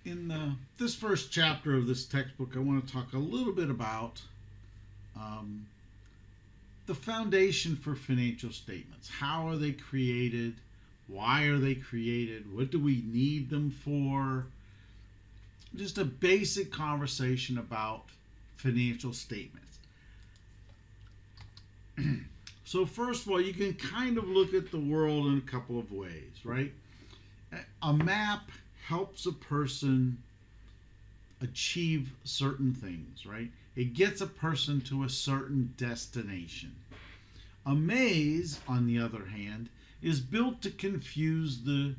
In this first chapter of this textbook, I want to talk a little bit about um, the foundation for financial statements. How are they created? Why are they created? What do we need them for? Just a basic conversation about financial statements. So first of all, you can kind of look at the world in a couple of ways, right? A map helps a person achieve certain things, right? It gets a person to a certain destination. A maze, on the other hand, is built to confuse the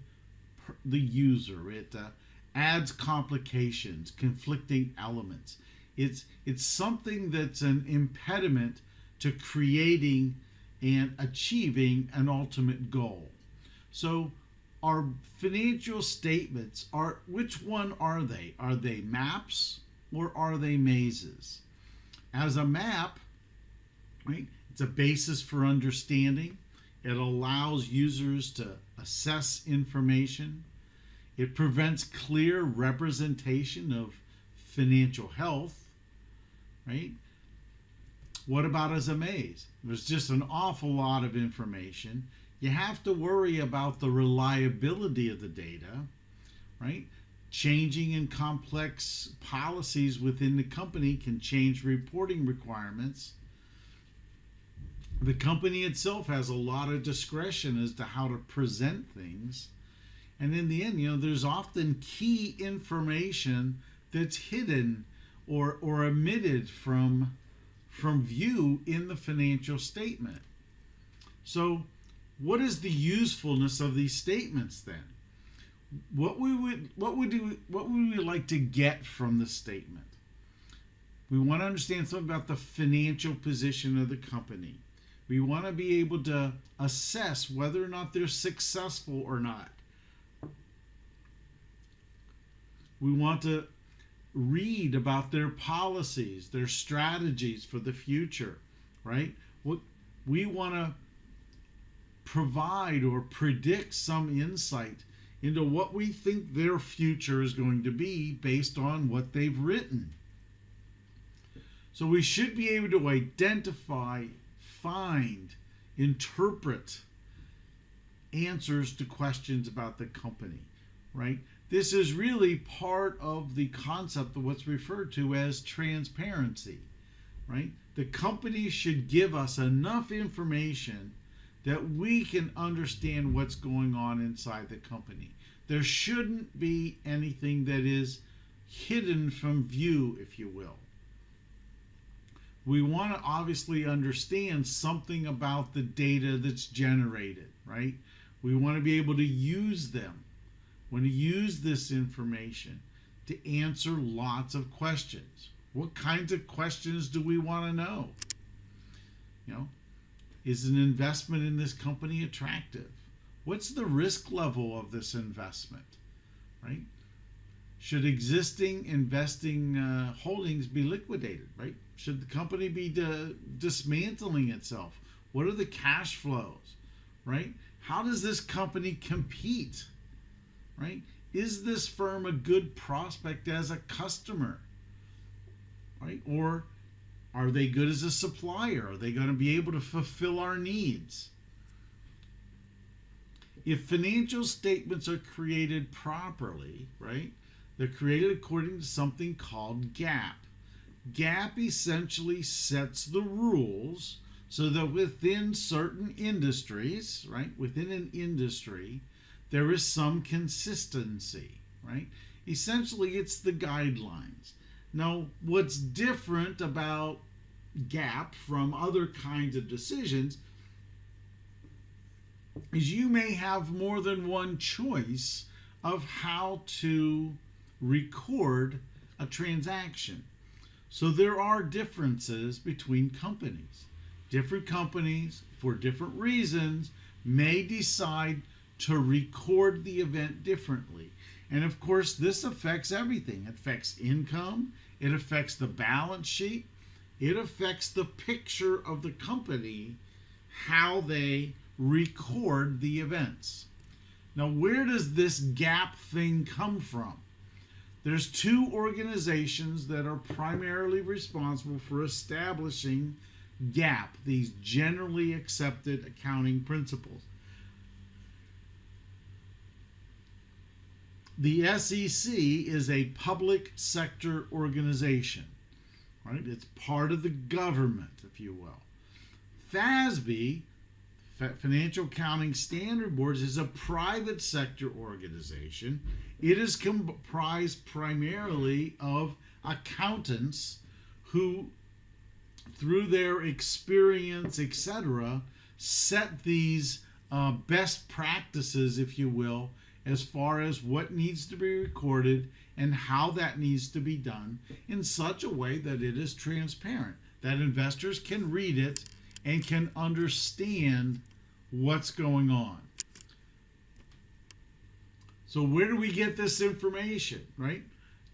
user. It adds complications, conflicting elements. It's something that's an impediment to creating and achieving an ultimate goal. So our financial statements which one are they? Are they maps or are they mazes? As a map, right, it's a basis for understanding. It allows users to assess information. It prevents clear representation of financial health, right? What about as a maze? There's just an awful lot of information. You have to worry about the reliability of the data, right? Changing and complex policies within the company can change reporting requirements. The company itself has a lot of discretion as to how to present things. And in the end, there's often key information that's hidden or omitted from view in the financial statement. So what is the usefulness of these statements then? What would we like to get from the statement? We want to understand something about the financial position of the company. We want to be able to assess whether or not they're successful or not. We want to read about their policies, their strategies for the future, right? We want to provide or predict some insight into what we think their future is going to be based on what they've written. So we should be able to identify, find, interpret answers to questions about the company, right? This is really part of the concept of what's referred to as transparency, right? The company should give us enough information that we can understand what's going on inside the company. There shouldn't be anything that is hidden from view, if you will. We want to obviously understand something about the data that's generated, right? We want to be able to use them. We want to use this information to answer lots of questions. What kinds of questions do we want to know? Is an investment in this company attractive? What's the risk level of this investment, right? Should existing investing holdings be liquidated, right? Should the company be dismantling itself? What are the cash flows, right? How does this company compete, right? Is this firm a good prospect as a customer, right? Or are they good as a supplier? Are they going to be able to fulfill our needs? If financial statements are created properly, right, they're created according to something called GAAP. GAAP essentially sets the rules so that within certain industries, right, within an industry, there is some consistency, right? Essentially, it's the guidelines. Now, what's different about GAAP from other kinds of decisions is you may have more than one choice of how to record a transaction. So there are differences between companies. Different companies, for different reasons, may decide to record the event differently. And of course, this affects everything. It affects income, it affects the balance sheet, it affects the picture of the company, how they record the events. Now, where does this GAAP thing come from? there's two organizations that are primarily responsible for establishing GAAP, these generally accepted accounting principles. The SEC is a public sector organization, right? It's part of the government, if you will. FASB, Financial Accounting Standard Boards, is a private sector organization. It is comprised primarily of accountants who, through their experience, etc., set these best practices, if you will, as far as what needs to be recorded and how that needs to be done in such a way that it is transparent, that investors can read it and can understand what's going on. So where do we get this information, right?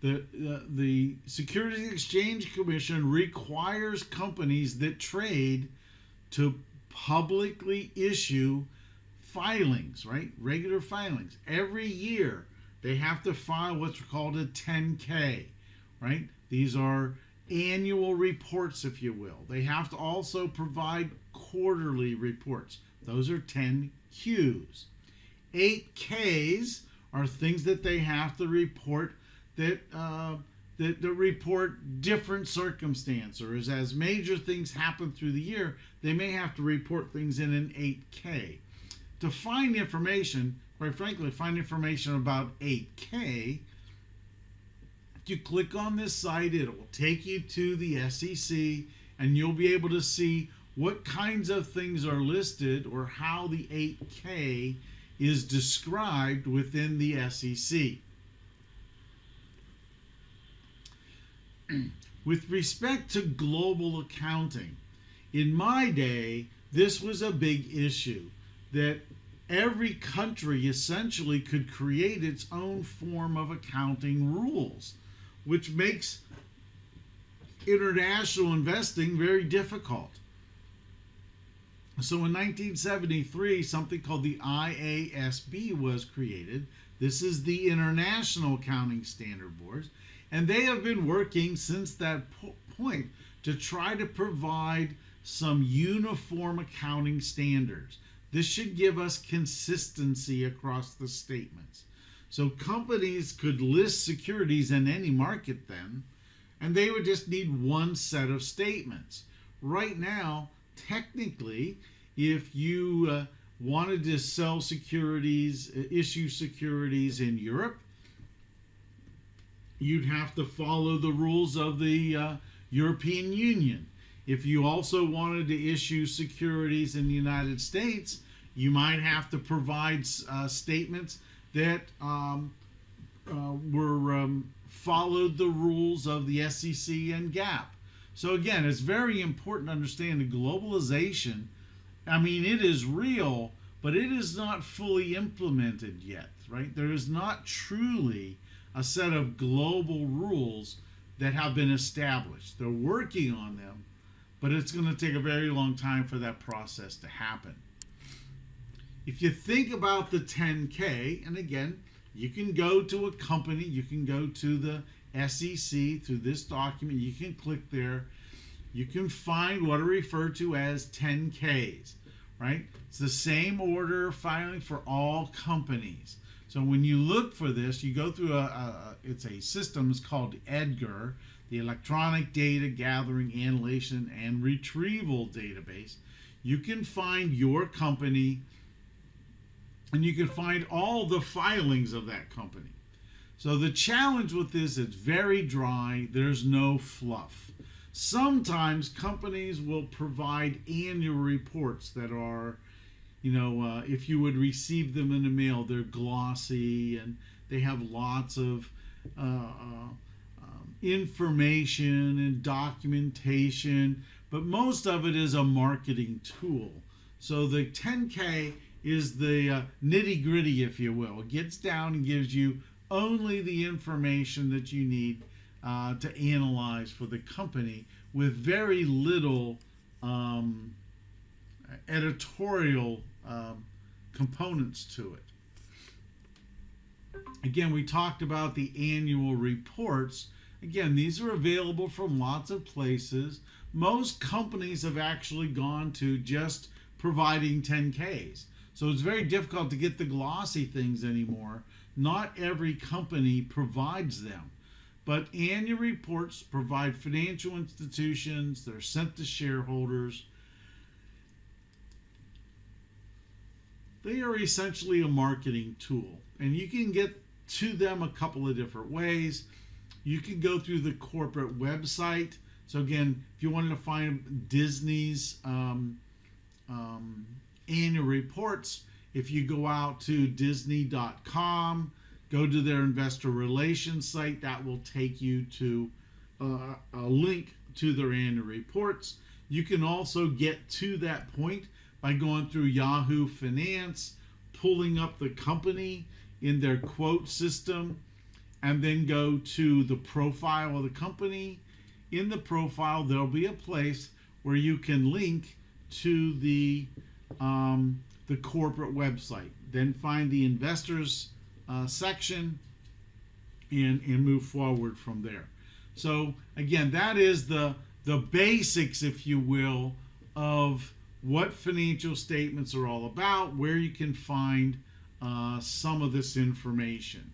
The Securities and Exchange Commission requires companies that trade to publicly issue filings, right? Regular filings. Every year they have to file what's called a 10K, right? These are annual reports, if you will. They have to also provide quarterly reports. Those are 10Qs. 8Ks are things that they have to report that report different circumstances. As major things happen through the year, they may have to report things in an 8K. To find information, quite frankly, find information about 8K, if you click on this site, it will take you to the SEC, and you'll be able to see what kinds of things are listed or how the 8K is described within the SEC. With respect to global accounting, in my day, this was a big issue, that every country essentially could create its own form of accounting rules, which makes international investing very difficult. So in 1973, something called the IASB was created. This is the International Accounting Standard Boards, and they have been working since that point to try to provide some uniform accounting standards. This should give us consistency across the statements. So companies could list securities in any market then, and they would just need one set of statements. Right now, technically, if you wanted to sell securities, issue securities in Europe, you'd have to follow the rules of the European Union. If you also wanted to issue securities in the United States, you might have to provide statements that followed the rules of the SEC and GAAP. So again, it's very important to understand the globalization. I mean, it is real, but it is not fully implemented yet, right? There is not truly a set of global rules that have been established. They're working on them, but it's going to take a very long time for that process to happen. If you think about the 10K, and again, you can go to a company, you can go to the SEC through this document, you can click there, you can find what are referred to as 10Ks, right? It's the same order of filing for all companies. So when you look for this, you go through it's a system, it's called EDGAR, the Electronic Data Gathering, Annihilation, and Retrieval Database. You can find your company, and you can find all the filings of that company. So the challenge with this, it's very dry, there's no fluff. Sometimes companies will provide annual reports that are, if you would receive them in the mail, they're glossy and they have lots of information and documentation, but most of it is a marketing tool. So the 10K is the nitty-gritty, if you will. It gets down and gives you only the information that you need to analyze for the company with very little editorial components to it. Again, we talked about the annual reports. Again, these are available from lots of places. Most companies have actually gone to just providing 10Ks. So it's very difficult to get the glossy things anymore. Not every company provides them. But annual reports provide financial institutions, they're sent to shareholders. They are essentially a marketing tool, and you can get to them a couple of different ways. You can go through the corporate website. So again, if you wanted to find Disney's annual reports, if you go out to disney.com, go to their investor relations site, that will take you to a link to their annual reports. You can also get to that point by going through Yahoo Finance, pulling up the company in their quote system, and then go to the profile of the company. In the profile, there'll be a place where you can link to the corporate website. Then find the investors section and move forward from there. So again, that is the basics, if you will, of what financial statements are all about, where you can find some of this information.